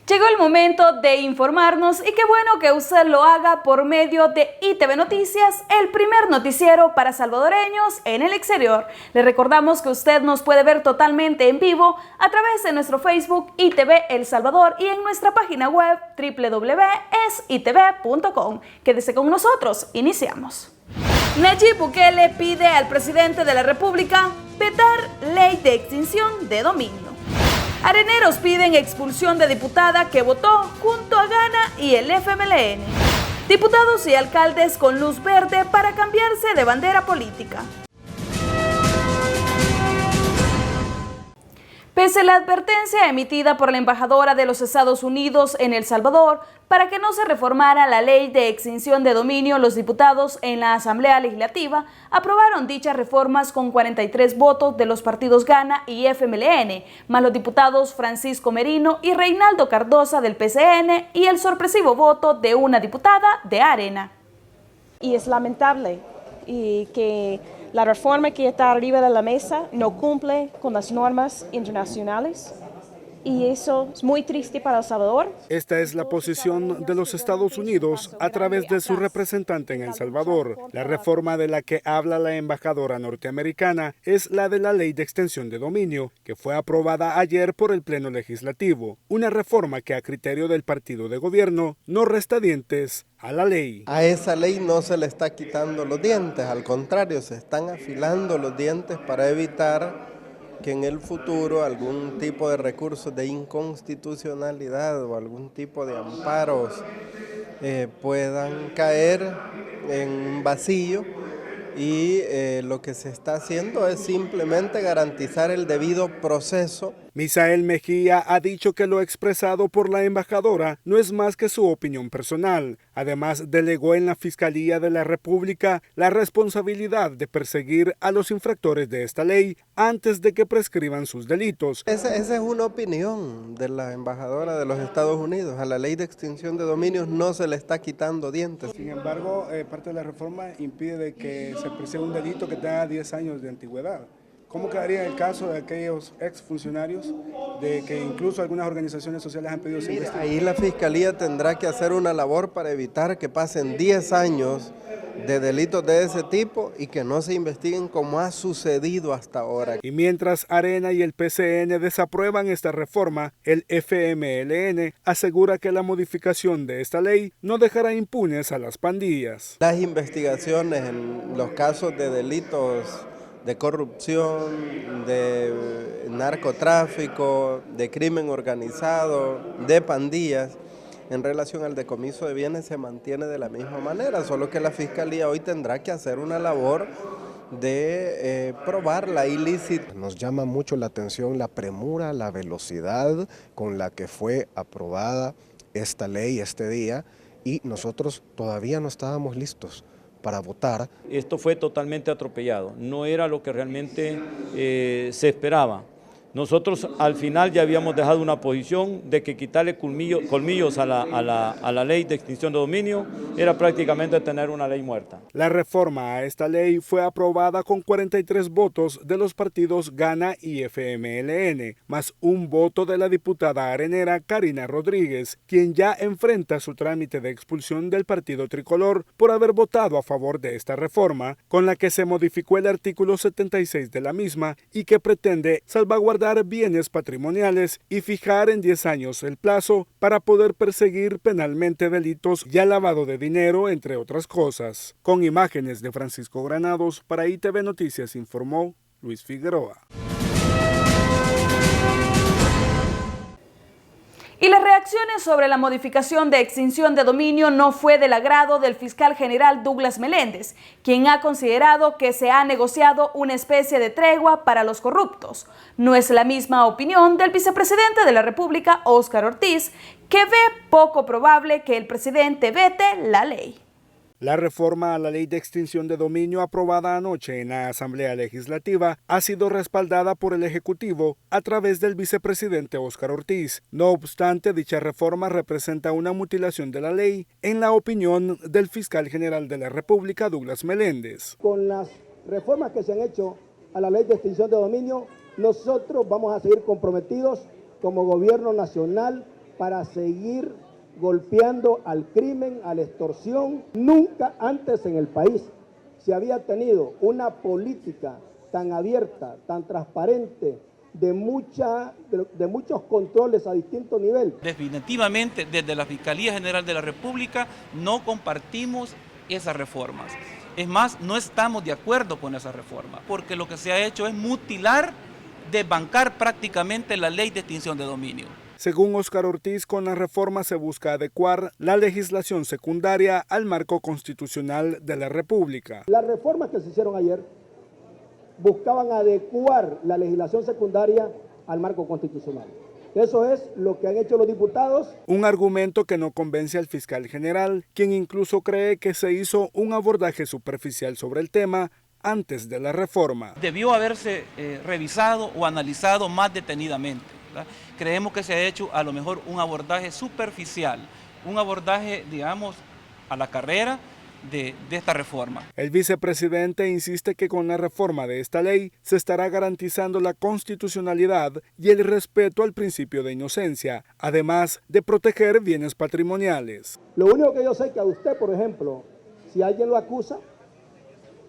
Llegó el momento de informarnos y qué bueno que usted lo haga por medio de ITV Noticias, el primer noticiero para salvadoreños en el exterior. Le recordamos que usted nos puede ver totalmente en vivo a través de nuestro Facebook ITV El Salvador y en nuestra página web www.esitv.com. Quédese con nosotros, iniciamos. Nayib Bukele pide al presidente de la República vetar ley de extinción de dominio. Areneros piden expulsión de diputada que votó junto a Gana y el FMLN. Diputados y alcaldes con luz verde para cambiarse de bandera política. Pese a la advertencia emitida por la embajadora de los Estados Unidos en El Salvador para que no se reformara la ley de extinción de dominio, los diputados en la Asamblea Legislativa aprobaron dichas reformas con 43 votos de los partidos Gana y FMLN, más los diputados Francisco Merino y Reinaldo Cardosa del PCN y el sorpresivo voto de una diputada de Arena. Y es lamentable que la reforma que está arriba de la mesa no cumple con las normas internacionales y eso es muy triste para El Salvador. Esta es la posición de los Estados Unidos a través de su representante en El Salvador. La reforma de la que habla la embajadora norteamericana es la de la Ley de Extensión de Dominio, que fue aprobada ayer por el Pleno Legislativo. Una reforma que a criterio del partido de gobierno no resta dientes a la ley. A esa ley no se le está quitando los dientes, al contrario, se están afilando los dientes para evitar que en el futuro algún tipo de recursos de inconstitucionalidad o algún tipo de amparos puedan caer en vacío y lo que se está haciendo es simplemente garantizar el debido proceso. Misael Mejía ha dicho que lo expresado por la embajadora no es más que su opinión personal. Además, delegó en la Fiscalía de la República la responsabilidad de perseguir a los infractores de esta ley antes de que prescriban sus delitos. Esa es una opinión de la embajadora de los Estados Unidos. A la ley de extinción de dominios no se le está quitando dientes. Sin embargo, parte de la reforma impide que se persiga un delito que tenga 10 años de antigüedad. ¿Cómo quedaría el caso de aquellos exfuncionarios de que incluso algunas organizaciones sociales han pedido ser investigados? Ahí la Fiscalía tendrá que hacer una labor para evitar que pasen 10 años de delitos de ese tipo y que no se investiguen como ha sucedido hasta ahora. Y mientras Arena y el PCN desaprueban esta reforma, el FMLN asegura que la modificación de esta ley no dejará impunes a las pandillas. Las investigaciones en los casos de delitos de corrupción, de narcotráfico, de crimen organizado, de pandillas, en relación al decomiso de bienes se mantiene de la misma manera, solo que la Fiscalía hoy tendrá que hacer una labor de probar la ilícita. Nos llama mucho la atención la premura, la velocidad con la que fue aprobada esta ley este día y nosotros todavía no estábamos listos para votar. Esto fue totalmente atropellado, no era lo que realmente se esperaba. Nosotros al final ya habíamos dejado una posición de que quitarle colmillos a la ley de extinción de dominio era prácticamente tener una ley muerta. La reforma a esta ley fue aprobada con 43 votos de los partidos Gana y FMLN, más un voto de la diputada arenera Karina Rodríguez, quien ya enfrenta su trámite de expulsión del partido tricolor por haber votado a favor de esta reforma, con la que se modificó el artículo 76 de la misma y que pretende salvaguardar bienes patrimoniales y fijar en 10 años el plazo para poder perseguir penalmente delitos y lavado de dinero, entre otras cosas. Con imágenes de Francisco Granados, para ITV Noticias informó Luis Figueroa. Y las reacciones sobre la modificación de extinción de dominio no fue del agrado del fiscal general Douglas Meléndez, quien ha considerado que se ha negociado una especie de tregua para los corruptos. No es la misma opinión del vicepresidente de la República, Óscar Ortiz, que ve poco probable que el presidente vete la ley. La reforma a la Ley de Extinción de Dominio aprobada anoche en la Asamblea Legislativa ha sido respaldada por el Ejecutivo a través del vicepresidente Óscar Ortiz. No obstante, dicha reforma representa una mutilación de la ley, en la opinión del fiscal general de la República, Douglas Meléndez. Con las reformas que se han hecho a la Ley de Extinción de Dominio, nosotros vamos a seguir comprometidos como gobierno nacional para seguir golpeando al crimen, a la extorsión. Nunca antes en el país se había tenido una política tan abierta, tan transparente, de muchos controles a distintos niveles. Definitivamente, desde la Fiscalía General de la República no compartimos esas reformas. Es más, no estamos de acuerdo con esa reforma, porque lo que se ha hecho es mutilar, desbancar prácticamente la ley de extinción de dominio. Según Óscar Ortiz, con la reforma se busca adecuar la legislación secundaria al marco constitucional de la República. Las reformas que se hicieron ayer buscaban adecuar la legislación secundaria al marco constitucional. Eso es lo que han hecho los diputados. Un argumento que no convence al fiscal general, quien incluso cree que se hizo un abordaje superficial sobre el tema antes de la reforma. Debió haberse revisado o analizado más detenidamente, ¿verdad? Creemos que se ha hecho a lo mejor un abordaje superficial, un abordaje, digamos, a la carrera de esta reforma. El vicepresidente insiste que con la reforma de esta ley se estará garantizando la constitucionalidad y el respeto al principio de inocencia, además de proteger bienes patrimoniales. Lo único que yo sé es que a usted, por ejemplo, si alguien lo acusa,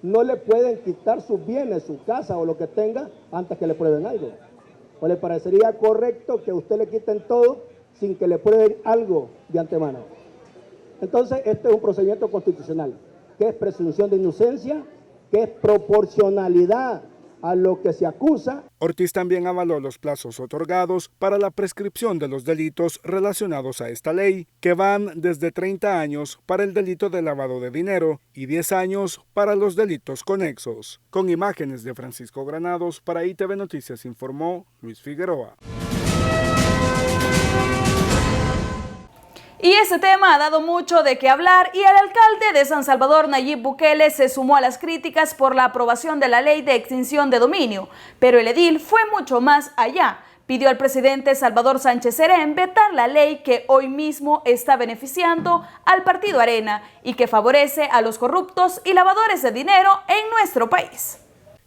no le pueden quitar sus bienes, su casa o lo que tenga antes que le prueben algo. ¿O le parecería correcto que a usted le quiten todo sin que le prueben algo de antemano? Entonces, este es un procedimiento constitucional, que es presunción de inocencia, que es proporcionalidad a lo que se acusa. Ortiz también avaló los plazos otorgados para la prescripción de los delitos relacionados a esta ley, que van desde 30 años para el delito de lavado de dinero y 10 años para los delitos conexos. Con imágenes de Francisco Granados, para ITV Noticias informó Luis Figueroa. Y este tema ha dado mucho de qué hablar y el alcalde de San Salvador, Nayib Bukele, se sumó a las críticas por la aprobación de la ley de extinción de dominio, pero el edil fue mucho más allá. Pidió al presidente Salvador Sánchez Serén vetar la ley que hoy mismo está beneficiando al partido Arena y que favorece a los corruptos y lavadores de dinero en nuestro país.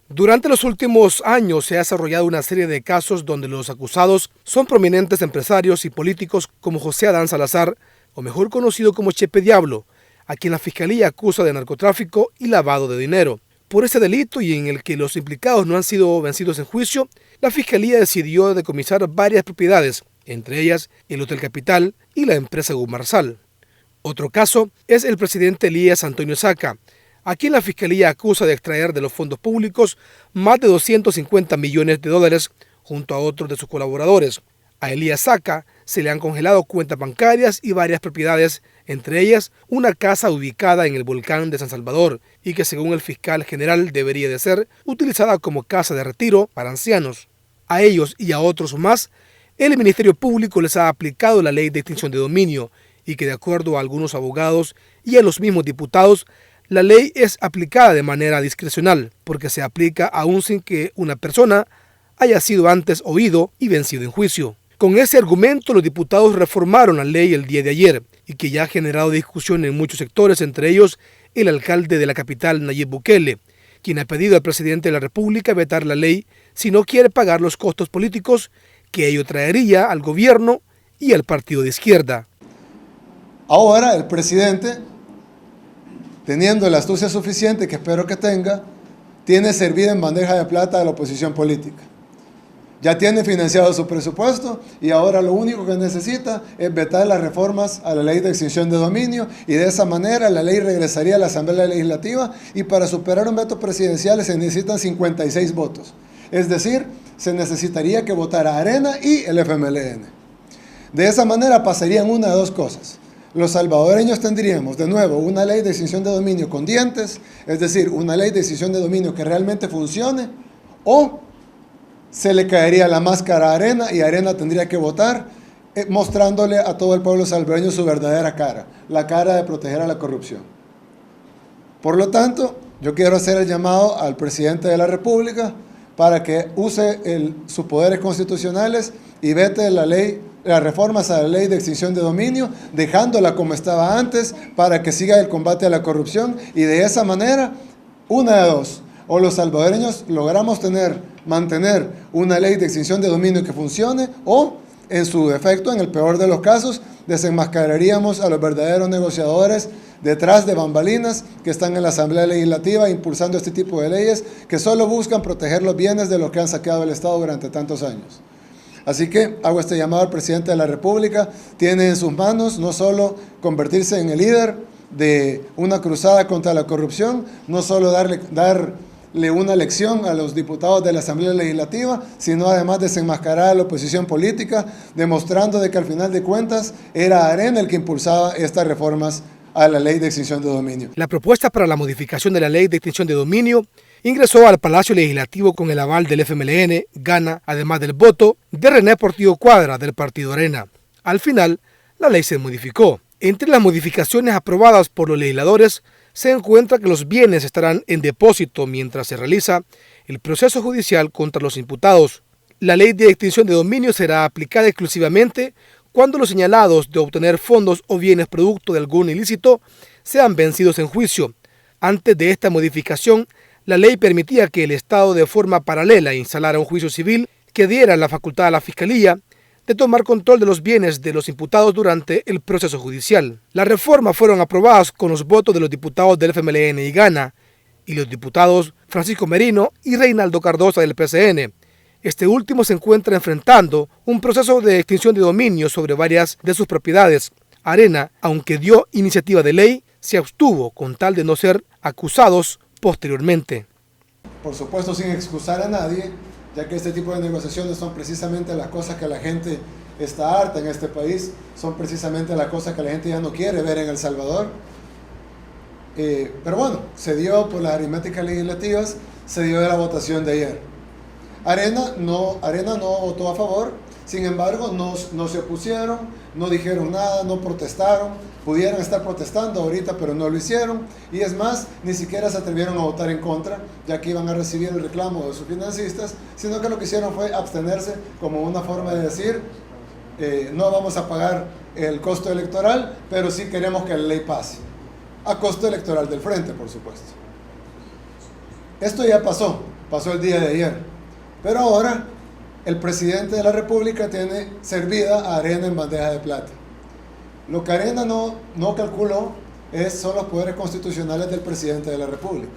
Durante los últimos años se ha desarrollado una serie de casos donde los acusados son prominentes empresarios y políticos como José Adán Salazar, o mejor conocido como Chepe Diablo, a quien la Fiscalía acusa de narcotráfico y lavado de dinero. Por ese delito y en el que los implicados no han sido vencidos en juicio, la Fiscalía decidió decomisar varias propiedades, entre ellas el Hotel Capital y la empresa Gumarsal. Otro caso es el presidente Elías Antonio Saca, a quien la Fiscalía acusa de extraer de los fondos públicos más de 250 millones de dólares junto a otros de sus colaboradores. A Elías Saca se le han congelado cuentas bancarias y varias propiedades, entre ellas una casa ubicada en el volcán de San Salvador y que según el fiscal general debería de ser utilizada como casa de retiro para ancianos. A ellos y a otros más, el Ministerio Público les ha aplicado la ley de extinción de dominio y que de acuerdo a algunos abogados y a los mismos diputados, la ley es aplicada de manera discrecional porque se aplica aún sin que una persona haya sido antes oído y vencido en juicio. Con ese argumento, los diputados reformaron la ley el día de ayer y que ya ha generado discusión en muchos sectores, entre ellos el alcalde de la capital, Nayib Bukele, quien ha pedido al presidente de la República vetar la ley si no quiere pagar los costos políticos que ello traería al gobierno y al partido de izquierda. Ahora el presidente, teniendo la astucia suficiente, que espero que tenga, tiene servida en bandeja de plata a la oposición política. Ya tiene financiado su presupuesto y ahora lo único que necesita es vetar las reformas a la ley de extinción de dominio y de esa manera la ley regresaría a la Asamblea Legislativa y para superar un veto presidencial se necesitan 56 votos. Es decir, se necesitaría que votara Arena y el FMLN. De esa manera pasarían una de dos cosas. Los salvadoreños tendríamos de nuevo una ley de extinción de dominio con dientes, es decir, una ley de extinción de dominio que realmente funcione, o se le caería la máscara a Arena y Arena tendría que votar mostrándole a todo el pueblo salvadoreño su verdadera cara, la cara de proteger a la corrupción. Por lo tanto, yo quiero hacer el llamado al presidente de la República para que use sus poderes constitucionales y vete la ley, las reformas a la ley de extinción de dominio, dejándola como estaba antes para que siga el combate a la corrupción y de esa manera, una de dos, o los salvadoreños logramos mantener una ley de extinción de dominio que funcione o en su defecto, en el peor de los casos, desenmascararíamos a los verdaderos negociadores detrás de bambalinas que están en la Asamblea Legislativa impulsando este tipo de leyes que solo buscan proteger los bienes de los que han saqueado el Estado durante tantos años. Así que hago este llamado al presidente de la República. Tiene en sus manos no solo convertirse en el líder de una cruzada contra la corrupción, no solo darle una lección a los diputados de la Asamblea Legislativa, sino además desenmascarar a la oposición política, demostrando de que al final de cuentas era Arena el que impulsaba estas reformas a la Ley de Extinción de Dominio. La propuesta para la modificación de la Ley de Extinción de Dominio ingresó al Palacio Legislativo con el aval del FMLN, Gana, además del voto de René Portillo Cuadra del Partido Arena. Al final, la ley se modificó. Entre las modificaciones aprobadas por los legisladores se encuentra que los bienes estarán en depósito mientras se realiza el proceso judicial contra los imputados. La Ley de Extinción de Dominio será aplicada exclusivamente cuando los señalados de obtener fondos o bienes producto de algún ilícito sean vencidos en juicio. Antes de esta modificación, la ley permitía que el Estado de forma paralela instalara un juicio civil que diera la facultad a la Fiscalía de tomar control de los bienes de los imputados durante el proceso judicial. Las reformas fueron aprobadas con los votos de los diputados del FMLN y Gana y los diputados Francisco Merino y Reinaldo Cardosa del PCN. Este último se encuentra enfrentando un proceso de extinción de dominio sobre varias de sus propiedades. Arena, aunque dio iniciativa de ley, se abstuvo con tal de no ser acusados posteriormente. Por supuesto, sin excusar a nadie, ya que este tipo de negociaciones son precisamente las cosas que la gente está harta en este país, son precisamente las cosas que la gente ya no quiere ver en El Salvador. Pero bueno, se dio por las aritméticas legislativas, se dio de la votación de ayer. Arena no votó a favor, sin embargo no se opusieron, no dijeron nada, no protestaron, pudieron estar protestando ahorita pero no lo hicieron, y es más, ni siquiera se atrevieron a votar en contra, ya que iban a recibir el reclamo de sus financistas, sino que lo que hicieron fue abstenerse como una forma de decir, no vamos a pagar el costo electoral, pero sí queremos que la ley pase, a costo electoral del frente, por supuesto. Esto ya pasó el día de ayer. Pero ahora el presidente de la República tiene servida a Arena en bandeja de plata. Lo que Arena no calculó son los poderes constitucionales del presidente de la República.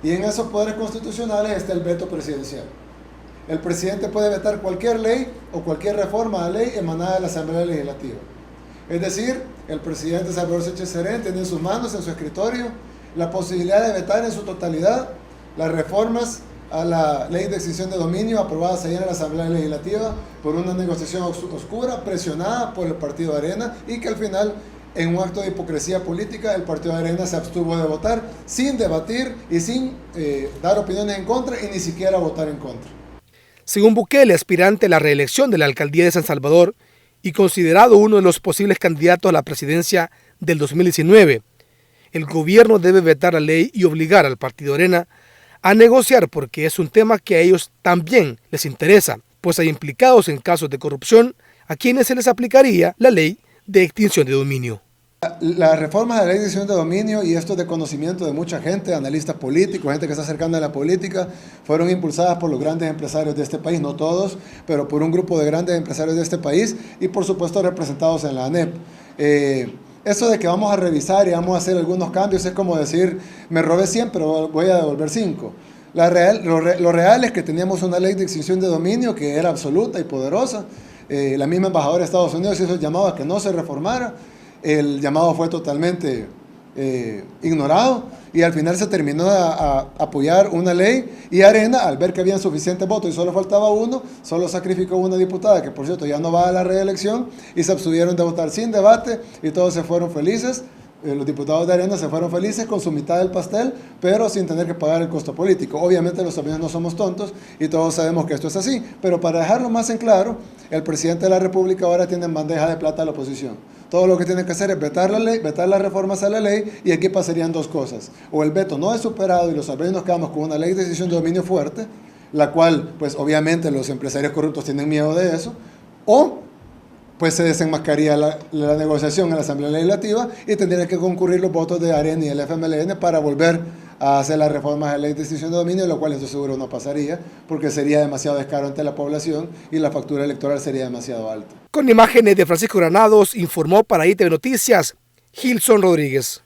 Y en esos poderes constitucionales está el veto presidencial. El presidente puede vetar cualquier ley o cualquier reforma de ley emanada de la Asamblea Legislativa. Es decir, el presidente Salvador Sánchez Serén tiene en sus manos, en su escritorio, la posibilidad de vetar en su totalidad las reformas a la Ley de Extinción de Dominio aprobadas ayer en la Asamblea Legislativa por una negociación oscura, presionada por el Partido Arena, y que al final, en un acto de hipocresía política, el Partido Arena se abstuvo de votar sin debatir y sin dar opiniones en contra y ni siquiera votar en contra. Según Bukele, aspirante a la reelección de la alcaldía de San Salvador y considerado uno de los posibles candidatos a la presidencia del 2019, el gobierno debe vetar la ley y obligar al Partido Arena a negociar, porque es un tema que a ellos también les interesa, pues hay implicados en casos de corrupción a quienes se les aplicaría la ley de extinción de dominio. Las reformas de la ley de extinción de dominio, y esto es de conocimiento de mucha gente, analistas políticos, gente que está cercana a la política, fueron impulsadas por los grandes empresarios de este país, no todos, pero por un grupo de grandes empresarios de este país y por supuesto representados en la ANEP. Eso de que vamos a revisar y vamos a hacer algunos cambios es como decir, me robé 100 pero voy a devolver 5. Lo real es que teníamos una ley de extinción de dominio que era absoluta y poderosa. La misma embajadora de Estados Unidos hizo el llamado a que no se reformara. El llamado fue totalmente ignorado y al final se terminó a apoyar una ley, y Arena, al ver que habían suficientes votos y solo faltaba uno, solo sacrificó una diputada que por cierto ya no va a la reelección, y se abstuvieron de votar sin debate y todos se fueron felices. Los diputados de Arena se fueron felices con su mitad del pastel, pero sin tener que pagar el costo político. Obviamente los salvadoreños no somos tontos y todos sabemos que esto es así, pero para dejarlo más en claro, el presidente de la República ahora tiene en bandeja de plata a la oposición. Todo lo que tiene que hacer es vetar la ley, vetar las reformas a la ley, y aquí pasarían dos cosas. O el veto no es superado y los salvadoreños nos quedamos con una ley de extinción de dominio fuerte, la cual, pues obviamente los empresarios corruptos tienen miedo de eso, o pues se desenmascaría la negociación en la Asamblea Legislativa y tendrían que concurrir los votos de Arena y el FMLN para volver a hacer las reformas de la ley de extinción de dominio, lo cual estoy seguro no pasaría, porque sería demasiado descaro ante la población y la factura electoral sería demasiado alta. Con imágenes de Francisco Granados, informó para ITV Noticias, Gilson Rodríguez.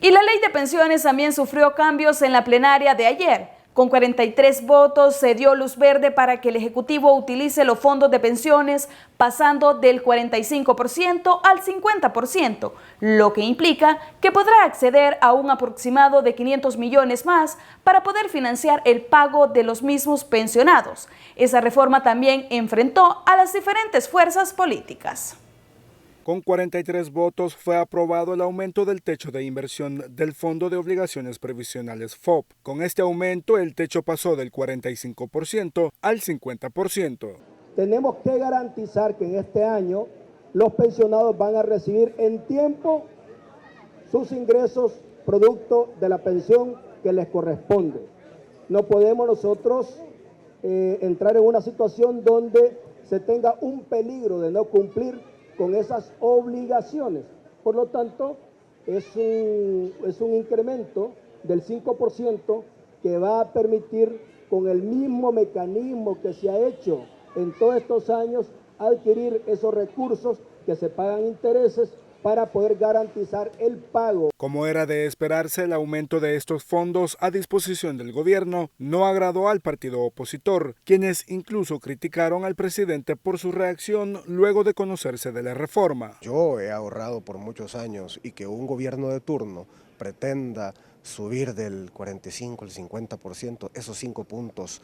Y la ley de pensiones también sufrió cambios en la plenaria de ayer. Con 43 votos se dio luz verde para que el Ejecutivo utilice los fondos de pensiones pasando del 45% al 50%, lo que implica que podrá acceder a un aproximado de 500 millones más para poder financiar el pago de los mismos pensionados. Esa reforma también enfrentó a las diferentes fuerzas políticas. Con 43 votos fue aprobado el aumento del techo de inversión del Fondo de Obligaciones Previsionales FOP. Con este aumento, el techo pasó del 45% al 50%. Tenemos que garantizar que en este año los pensionados van a recibir en tiempo sus ingresos producto de la pensión que les corresponde. No podemos nosotros entrar en una situación donde se tenga un peligro de no cumplir con esas obligaciones. Por lo tanto, es un incremento del 5% que va a permitir, con el mismo mecanismo que se ha hecho en todos estos años, adquirir esos recursos que se pagan intereses para poder garantizar el pago. Como era de esperarse, el aumento de estos fondos a disposición del gobierno no agradó al partido opositor, quienes incluso criticaron al presidente por su reacción luego de conocerse de la reforma. Yo he ahorrado por muchos años y que un gobierno de turno pretenda subir del 45 al 50%, esos 5 puntos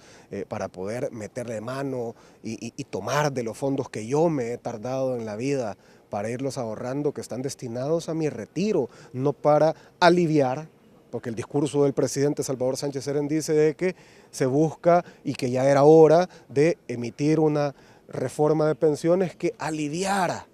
para poder meterle mano y tomar de los fondos que yo me he tardado en la vida para irlos ahorrando, que están destinados a mi retiro, no para aliviar, porque el discurso del presidente Salvador Sánchez Serén dice de que se busca y que ya era hora de emitir una reforma de pensiones que aliviara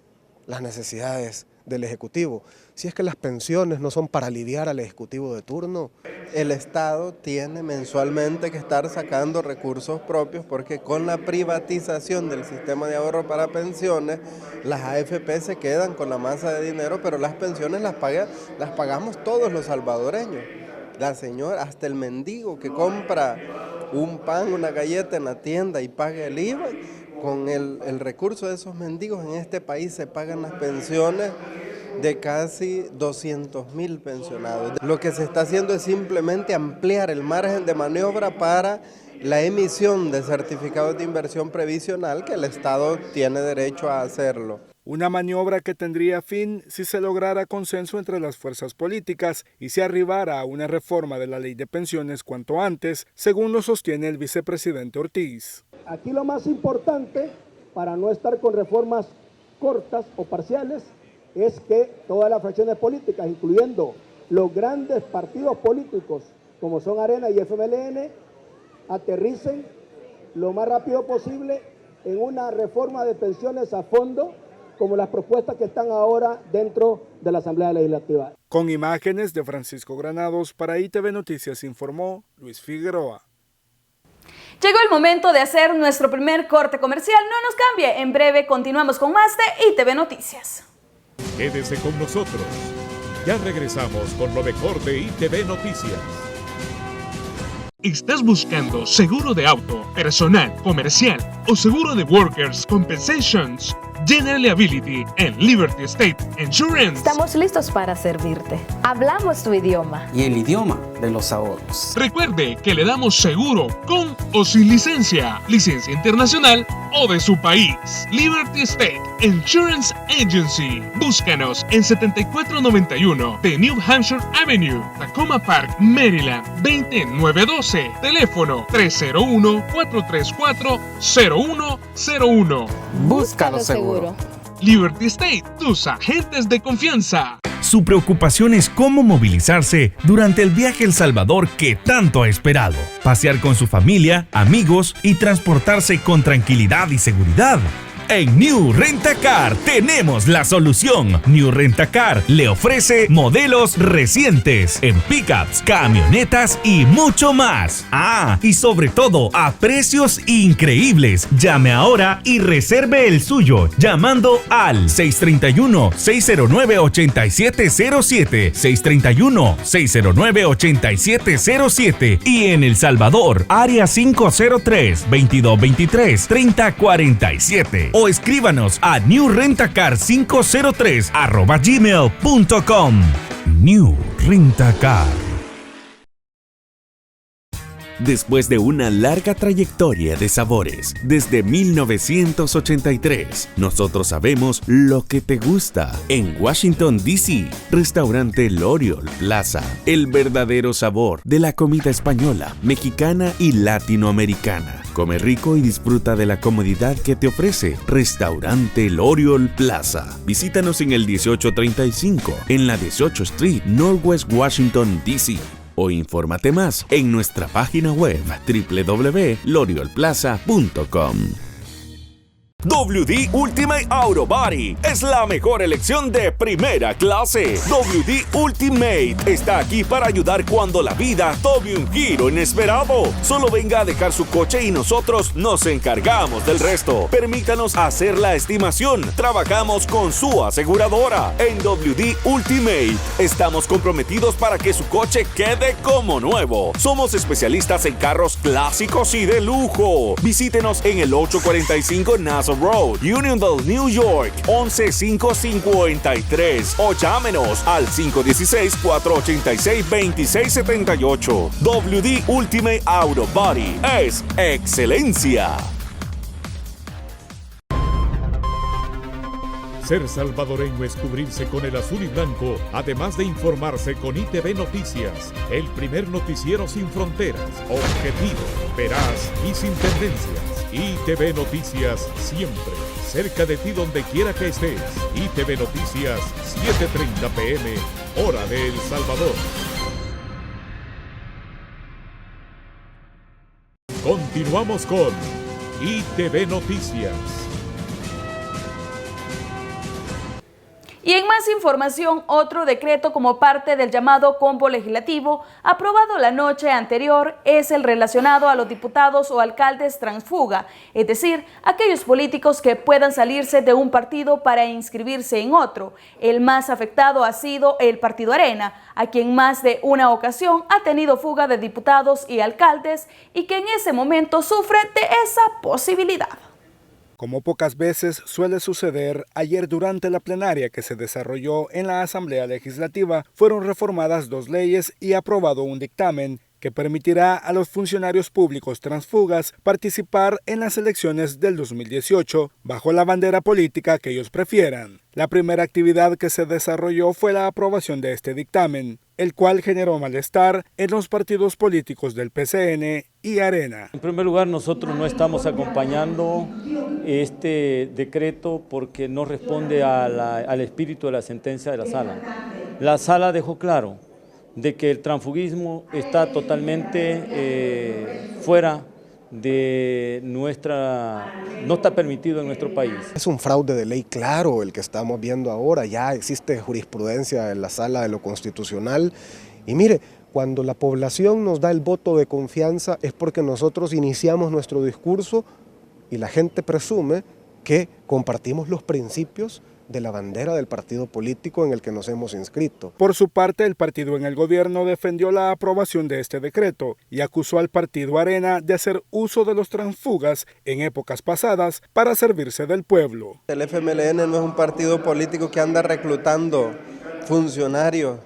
las necesidades del Ejecutivo. Si es que las pensiones no son para aliviar al Ejecutivo de turno. El Estado tiene mensualmente que estar sacando recursos propios porque con la privatización del sistema de ahorro para pensiones, las AFP se quedan con la masa de dinero, pero las pensiones las pagamos todos los salvadoreños. La señora, hasta el mendigo que compra un pan, una galleta en la tienda y paga el IVA, con el recurso de esos mendigos en este país se pagan las pensiones de casi 200.000 pensionados. Lo que se está haciendo es simplemente ampliar el margen de maniobra para la emisión de certificados de inversión previsional, que el Estado tiene derecho a hacerlo. Una maniobra que tendría fin si se lograra consenso entre las fuerzas políticas y se arribara a una reforma de la ley de pensiones cuanto antes, según lo sostiene el vicepresidente Ortiz. Aquí lo más importante, para no estar con reformas cortas o parciales, es que todas las fracciones políticas, incluyendo los grandes partidos políticos, como son Arena y FMLN, aterricen lo más rápido posible en una reforma de pensiones a fondo, como las propuestas que están ahora dentro de la Asamblea Legislativa. Con imágenes de Francisco Granados, para ITV Noticias informó Luis Figueroa. Llegó el momento de hacer nuestro primer corte comercial. No nos cambie, en breve continuamos con más de ITV Noticias. Quédese con nosotros. Ya regresamos con lo mejor de ITV Noticias. ¿Estás buscando seguro de auto, personal, comercial o seguro de Workers' Compensations? General Liability en Liberty State Insurance. Estamos listos para servirte. Hablamos tu idioma. Y el idioma de los ahorros. Recuerde que le damos seguro con o sin licencia, licencia internacional o de su país. Liberty State Insurance Agency. Búscanos en 7491 de New Hampshire Avenue, Tacoma Park, Maryland, 20912. Teléfono 301-434-0101. Búscalo seguro. Liberty State, tus agentes de confianza. Su preocupación es cómo movilizarse durante el viaje a El Salvador que tanto ha esperado. Pasear con su familia, amigos y transportarse con tranquilidad y seguridad. En New Rent-A-Car tenemos la solución. New Rent-A-Car le ofrece modelos recientes en pickups, camionetas y mucho más. Ah, y sobre todo a precios increíbles. Llame ahora y reserve el suyo llamando al 631-609-8707, 631-609-8707 y en El Salvador, área 503-2223-3047 o escríbanos a newrentacar503@gmail.com. New Rent-A-Car. Después de una larga trayectoria de sabores, desde 1983, nosotros sabemos lo que te gusta. En Washington, D.C., restaurante L'Oriole Plaza, el verdadero sabor de la comida española, mexicana y latinoamericana. Come rico y disfruta de la comodidad que te ofrece Restaurante L'Oriole Plaza. Visítanos en el 1835, en la 18th Street, Northwest Washington, D.C., o infórmate más en nuestra página web www.lorioleplaza.com. WD Ultimate Auto Body es la mejor elección de primera clase. WD Ultimate está aquí para ayudar cuando la vida tome un giro inesperado. Solo venga a dejar su coche y nosotros nos encargamos del resto. Permítanos hacer la estimación. Trabajamos con su aseguradora. En WD Ultimate estamos comprometidos para que su coche quede como nuevo. Somos especialistas en carros clásicos y de lujo. Visítenos en el 845 Nassau Road, Unionville, New York, 11553 o llámenos al 516-486-2678. WD Ultimate Auto Body es excelencia. Ser salvadoreño es cubrirse con el azul y blanco, además de informarse con ITV Noticias, el primer noticiero sin fronteras, objetivo, veraz y sin tendencias. ITV Noticias siempre, cerca de ti donde quiera que estés. ITV Noticias, 7:30 p.m., hora de El Salvador. Continuamos con ITV Noticias. Y en más información, otro decreto como parte del llamado combo legislativo aprobado la noche anterior es el relacionado a los diputados o alcaldes transfuga, es decir, aquellos políticos que puedan salirse de un partido para inscribirse en otro. El más afectado ha sido el Partido Arena, a quien más de una ocasión ha tenido fuga de diputados y alcaldes y que en ese momento sufre de esa posibilidad. Como pocas veces suele suceder, ayer durante la plenaria que se desarrolló en la Asamblea Legislativa fueron reformadas 2 leyes y aprobado un dictamen que permitirá a los funcionarios públicos transfugas participar en las elecciones del 2018 bajo la bandera política que ellos prefieran. La primera actividad que se desarrolló fue la aprobación de este dictamen, el cual generó malestar en los partidos políticos del PCN y Arena. En primer lugar, nosotros no estamos acompañando este decreto porque no responde al espíritu de la sentencia de la sala. La sala dejó claro de que el transfugismo está totalmente fuera de no está permitido en nuestro país. Es un fraude de ley claro el que estamos viendo ahora, ya existe jurisprudencia en la Sala de lo Constitucional y mire, cuando la población nos da el voto de confianza es porque nosotros iniciamos nuestro discurso y la gente presume que compartimos los principios de la bandera del partido político en el que nos hemos inscrito. Por su parte, el partido en el gobierno defendió la aprobación de este decreto y acusó al partido Arena de hacer uso de los transfugas en épocas pasadas para servirse del pueblo. El FMLN no es un partido político que anda reclutando funcionarios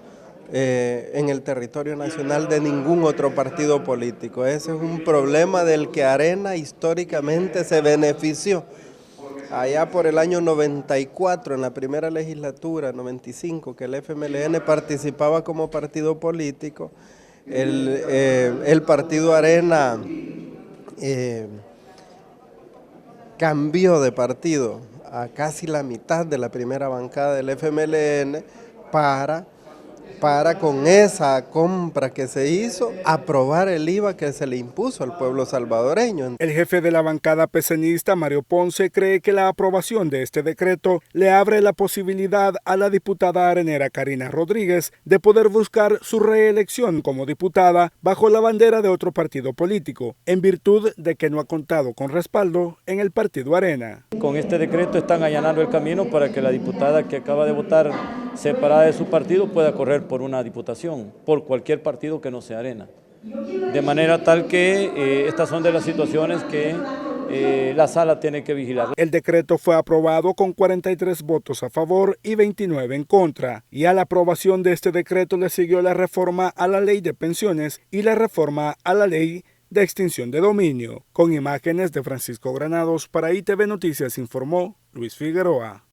en el territorio nacional de ningún otro partido político. Ese es un problema del que Arena históricamente se benefició. Allá por el año 94, en la primera legislatura, 95, que el FMLN participaba como partido político, el partido Arena cambió de partido a casi la mitad de la primera bancada del FMLN para para con esa compra que se hizo, aprobar el IVA que se le impuso al pueblo salvadoreño. El jefe de la bancada pecenista, Mario Ponce, cree que la aprobación de este decreto le abre la posibilidad a la diputada arenera Karina Rodríguez de poder buscar su reelección como diputada bajo la bandera de otro partido político, en virtud de que no ha contado con respaldo en el partido Arena. Con este decreto están allanando el camino para que la diputada que acaba de votar separada de su partido pueda correr por una diputación, por cualquier partido que no sea Arena. De manera tal que estas son de las situaciones que la sala tiene que vigilar. El decreto fue aprobado con 43 votos a favor y 29 en contra, y a la aprobación de este decreto le siguió la reforma a la ley de pensiones y la reforma a la ley de extinción de dominio. Con imágenes de Francisco Granados, para ITV Noticias informó Luis Figueroa.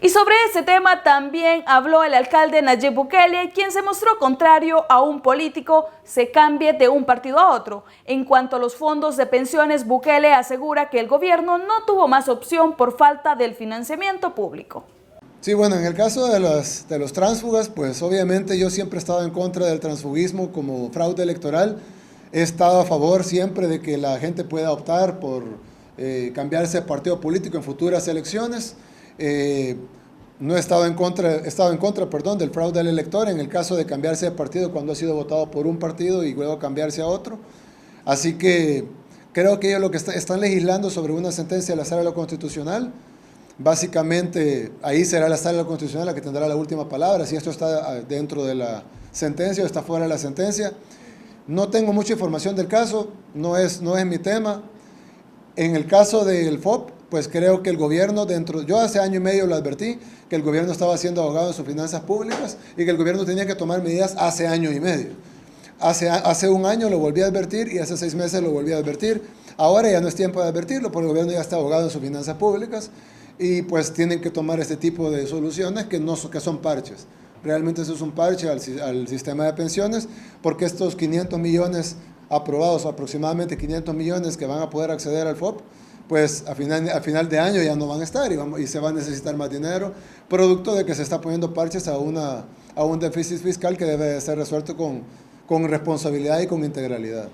Y sobre ese tema también habló el alcalde Nayib Bukele, quien se mostró contrario a un político se cambie de un partido a otro. En cuanto a los fondos de pensiones, Bukele asegura que el gobierno no tuvo más opción por falta del financiamiento público. Sí, bueno, en el caso de los tránsfugas, pues obviamente yo siempre he estado en contra del transfugismo como fraude electoral. He estado a favor siempre de que la gente pueda optar por cambiarse de partido político en futuras elecciones. No he estado en contra, del fraude al elector en el caso de cambiarse de partido cuando ha sido votado por un partido y luego cambiarse a otro. Así que creo que ellos lo que están legislando sobre una sentencia de la Sala de lo Constitucional. Básicamente ahí será la Sala de lo Constitucional la que tendrá la última palabra, si esto está dentro de la sentencia o está fuera de la sentencia. No tengo mucha información del caso, no es mi tema. En el caso del FOP, pues creo que el gobierno yo hace año y medio lo advertí, que el gobierno estaba siendo ahogado en sus finanzas públicas y que el gobierno tenía que tomar medidas hace año y medio. Hace un año lo volví a advertir y hace 6 meses lo volví a advertir. Ahora ya no es tiempo de advertirlo porque el gobierno ya está ahogado en sus finanzas públicas y pues tienen que tomar este tipo de soluciones que son parches. Realmente eso es un parche al sistema de pensiones porque estos 500 millones aprobados, aproximadamente 500 millones que van a poder acceder al FOP, pues a final de año ya no van a estar y se va a necesitar más dinero, producto de que se está poniendo parches a un déficit fiscal que debe ser resuelto con responsabilidad y con integralidad.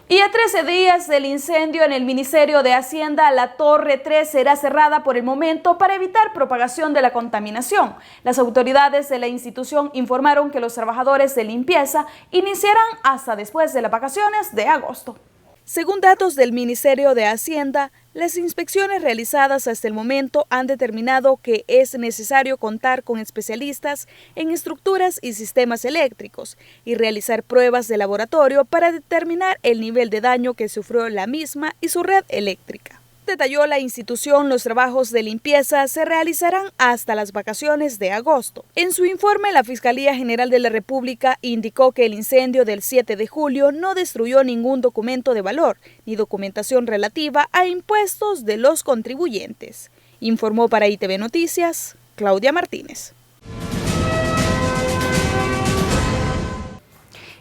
Y a 13 días del incendio en el Ministerio de Hacienda, la Torre 3 será cerrada por el momento para evitar propagación de la contaminación. Las autoridades de la institución informaron que los trabajadores de limpieza iniciarán hasta después de las vacaciones de agosto. Según datos del Ministerio de Hacienda, las inspecciones realizadas hasta el momento han determinado que es necesario contar con especialistas en estructuras y sistemas eléctricos y realizar pruebas de laboratorio para determinar el nivel de daño que sufrió la misma y su red eléctrica. Detalló la institución, los trabajos de limpieza se realizarán hasta las vacaciones de agosto. En su informe, la Fiscalía General de la República indicó que el incendio del 7 de julio no destruyó ningún documento de valor ni documentación relativa a impuestos de los contribuyentes. Informó para ITV Noticias, Claudia Martínez.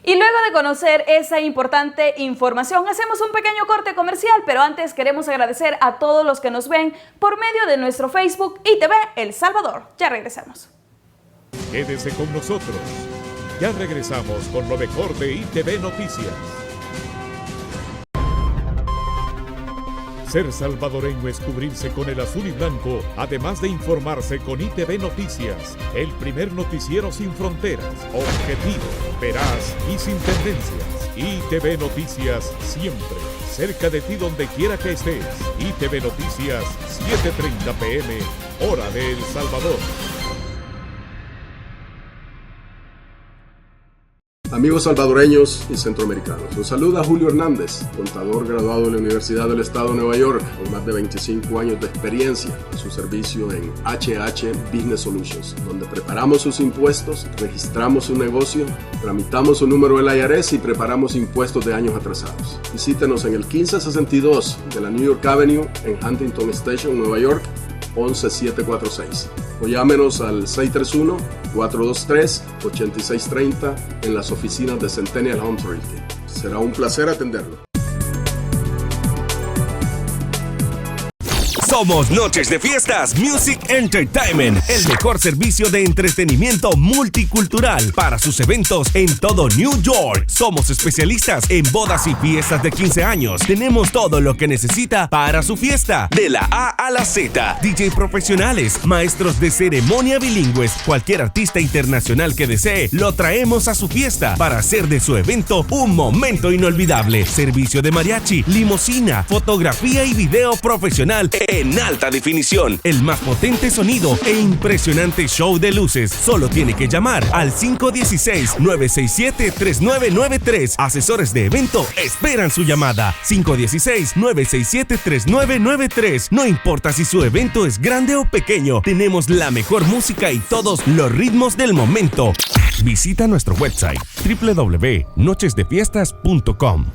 Y luego de conocer esa importante información, hacemos un pequeño corte comercial, pero antes queremos agradecer a todos los que nos ven por medio de nuestro Facebook ITV El Salvador. Ya regresamos. Quédese con nosotros. Ya regresamos con lo mejor de ITV Noticias. Ser salvadoreño es cubrirse con el azul y blanco, además de informarse con ITV Noticias, el primer noticiero sin fronteras, objetivo, veraz y sin tendencias. ITV Noticias siempre, cerca de ti donde quiera que estés. ITV Noticias, 7:30 p.m., hora de El Salvador. Amigos salvadoreños y centroamericanos, los saluda Julio Hernández, contador graduado de la Universidad del Estado de Nueva York, con más de 25 años de experiencia en su servicio en HH Business Solutions, donde preparamos sus impuestos, registramos su negocio, tramitamos su número del IRS y preparamos impuestos de años atrasados. Visítenos en el 1562 de la New York Avenue en Huntington Station, Nueva York, 11746. O llámenos al 631-423-8630 en las oficinas de Centennial Home Realty. Será un placer atenderlo. Somos Noches de Fiestas Music Entertainment, el mejor servicio de entretenimiento multicultural para sus eventos en todo New York. Somos especialistas en bodas y fiestas de 15 años. Tenemos todo lo que necesita para su fiesta, de la A a la Z. DJ profesionales, maestros de ceremonia bilingües, cualquier artista internacional que desee, lo traemos a su fiesta para hacer de su evento un momento inolvidable. Servicio de mariachi, limusina, fotografía y video profesional en alta definición. El más potente sonido e impresionante show de luces. Solo tiene que llamar al 516-967-3993. Asesores de evento esperan su llamada. 516-967-3993. No importa si su evento es grande o pequeño, tenemos la mejor música y todos los ritmos del momento. Visita nuestro website www.nochesdefiestas.com.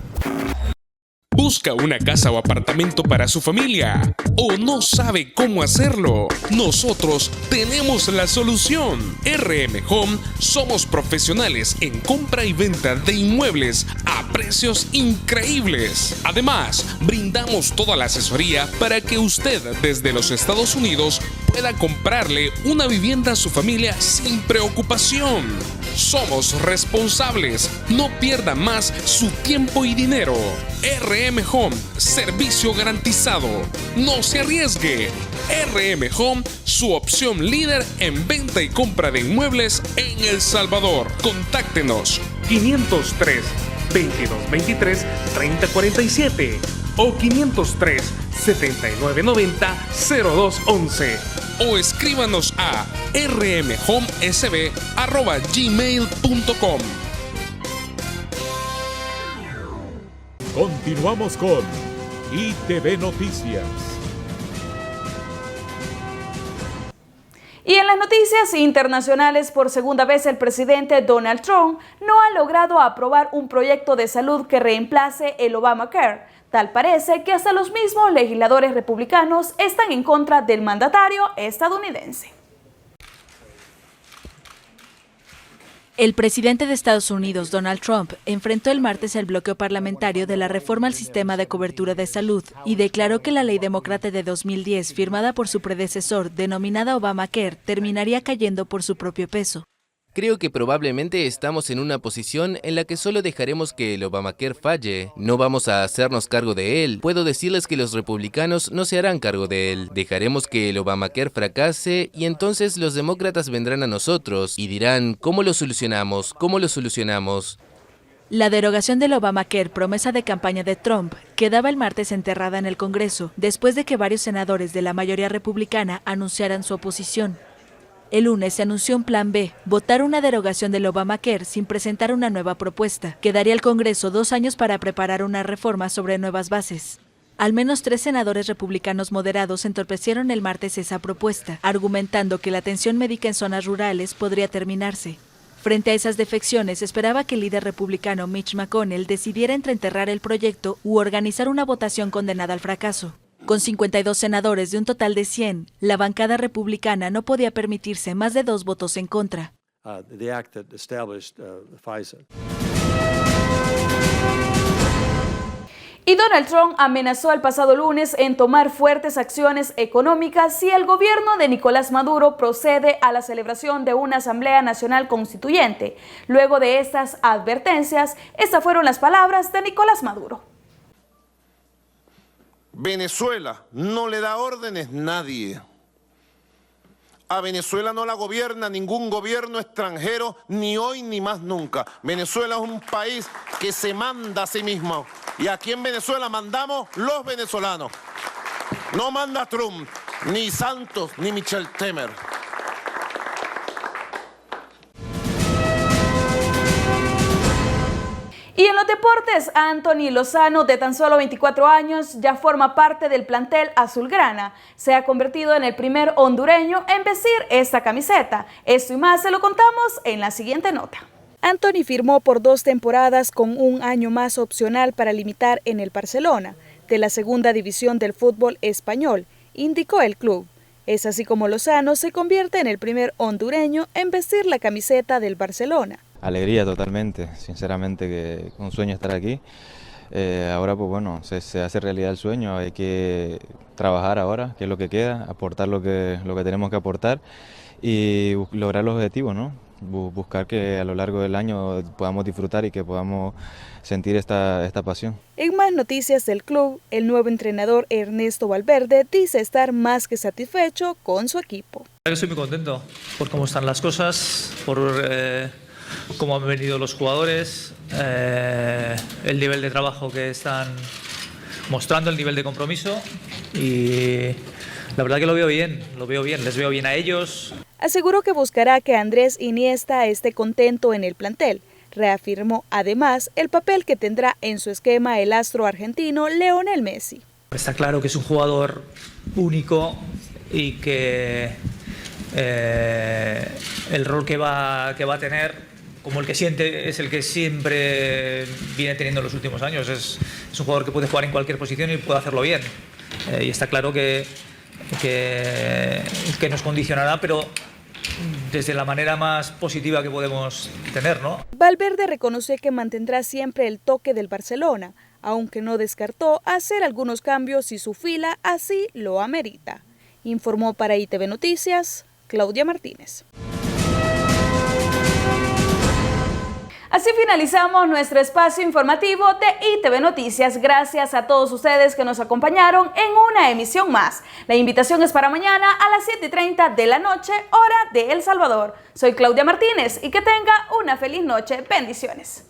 ¿Busca una casa o apartamento para su familia? ¿O no sabe cómo hacerlo? Nosotros tenemos la solución. RM Home somos profesionales en compra y venta de inmuebles a precios increíbles. Además, brindamos toda la asesoría para que usted desde los Estados Unidos pueda comprarle una vivienda a su familia sin preocupación. Somos responsables. No pierda más su tiempo y dinero. RM Home, servicio garantizado. No se arriesgue. RM Home, su opción líder en venta y compra de inmuebles en El Salvador. Contáctenos 503-2223-3047 o 503-7990-0211. O escríbanos a rmhomesb@gmail.com. Continuamos con ITV Noticias. Y en las noticias internacionales, por segunda vez el presidente Donald Trump no ha logrado aprobar un proyecto de salud que reemplace el Obamacare. Tal parece que hasta los mismos legisladores republicanos están en contra del mandatario estadounidense. El presidente de Estados Unidos, Donald Trump, enfrentó el martes el bloqueo parlamentario de la reforma al sistema de cobertura de salud y declaró que la ley demócrata de 2010, firmada por su predecesor, denominada Obamacare, terminaría cayendo por su propio peso. Creo que probablemente estamos en una posición en la que solo dejaremos que el Obamacare falle. No vamos a hacernos cargo de él. Puedo decirles que los republicanos no se harán cargo de él. Dejaremos que el Obamacare fracase y entonces los demócratas vendrán a nosotros y dirán, ¿cómo lo solucionamos? ¿Cómo lo solucionamos? La derogación del Obamacare, promesa de campaña de Trump, quedaba el martes enterrada en el Congreso, después de que varios senadores de la mayoría republicana anunciaran su oposición. El lunes se anunció un plan B, votar una derogación del Obamacare sin presentar una nueva propuesta, que daría al Congreso 2 años para preparar una reforma sobre nuevas bases. Al menos 3 senadores republicanos moderados entorpecieron el martes esa propuesta, argumentando que la atención médica en zonas rurales podría terminarse. Frente a esas defecciones, esperaba que el líder republicano Mitch McConnell decidiera entre enterrar el proyecto u organizar una votación condenada al fracaso. Con 52 senadores de un total de 100, la bancada republicana no podía permitirse más de 2 votos en contra. Y Donald Trump amenazó el pasado lunes en tomar fuertes acciones económicas si el gobierno de Nicolás Maduro procede a la celebración de una Asamblea Nacional Constituyente. Luego de estas advertencias, estas fueron las palabras de Nicolás Maduro. Venezuela no le da órdenes nadie. A Venezuela no la gobierna ningún gobierno extranjero, ni hoy ni más nunca. Venezuela es un país que se manda a sí mismo. Y aquí en Venezuela mandamos los venezolanos. No manda Trump, ni Santos, ni Michel Temer. Y en los deportes, Anthony Lozano, de tan solo 24 años, ya forma parte del plantel azulgrana. Se ha convertido en el primer hondureño en vestir esta camiseta. Esto y más se lo contamos en la siguiente nota. Anthony firmó por 2 temporadas con un año más opcional para limitar en el Barcelona, de la segunda división del fútbol español, indicó el club. Es así como Lozano se convierte en el primer hondureño en vestir la camiseta del Barcelona. Alegría totalmente, sinceramente que un sueño estar aquí. Ahora pues bueno, se hace realidad el sueño, hay que trabajar ahora, que es lo que queda, aportar lo que tenemos que aportar y lograr los objetivos, ¿no? Buscar que a lo largo del año podamos disfrutar y que podamos sentir esta pasión. En más noticias del club, el nuevo entrenador Ernesto Valverde dice estar más que satisfecho con su equipo. Estoy muy contento por cómo están las cosas, por cómo han venido los jugadores, el nivel de trabajo que están mostrando, el nivel de compromiso, y la verdad que lo veo bien, les veo bien a ellos. Aseguró que buscará que Andrés Iniesta esté contento en el plantel. Reafirmó además el papel que tendrá en su esquema el astro argentino Lionel Messi. Está claro que es un jugador único y que el rol que va a tener, como el que siente, es el que siempre viene teniendo en los últimos años. Es un jugador que puede jugar en cualquier posición y puede hacerlo bien. Y está claro que nos condicionará, pero desde la manera más positiva que podemos tener, ¿no? Valverde reconoce que mantendrá siempre el toque del Barcelona, aunque no descartó hacer algunos cambios si su fila así lo amerita. Informó para ITV Noticias, Claudia Martínez. Así finalizamos nuestro espacio informativo de ITV Noticias. Gracias a todos ustedes que nos acompañaron en una emisión más. La invitación es para mañana a las 7:30 de la noche, hora de El Salvador. Soy Claudia Martínez y que tenga una feliz noche. Bendiciones.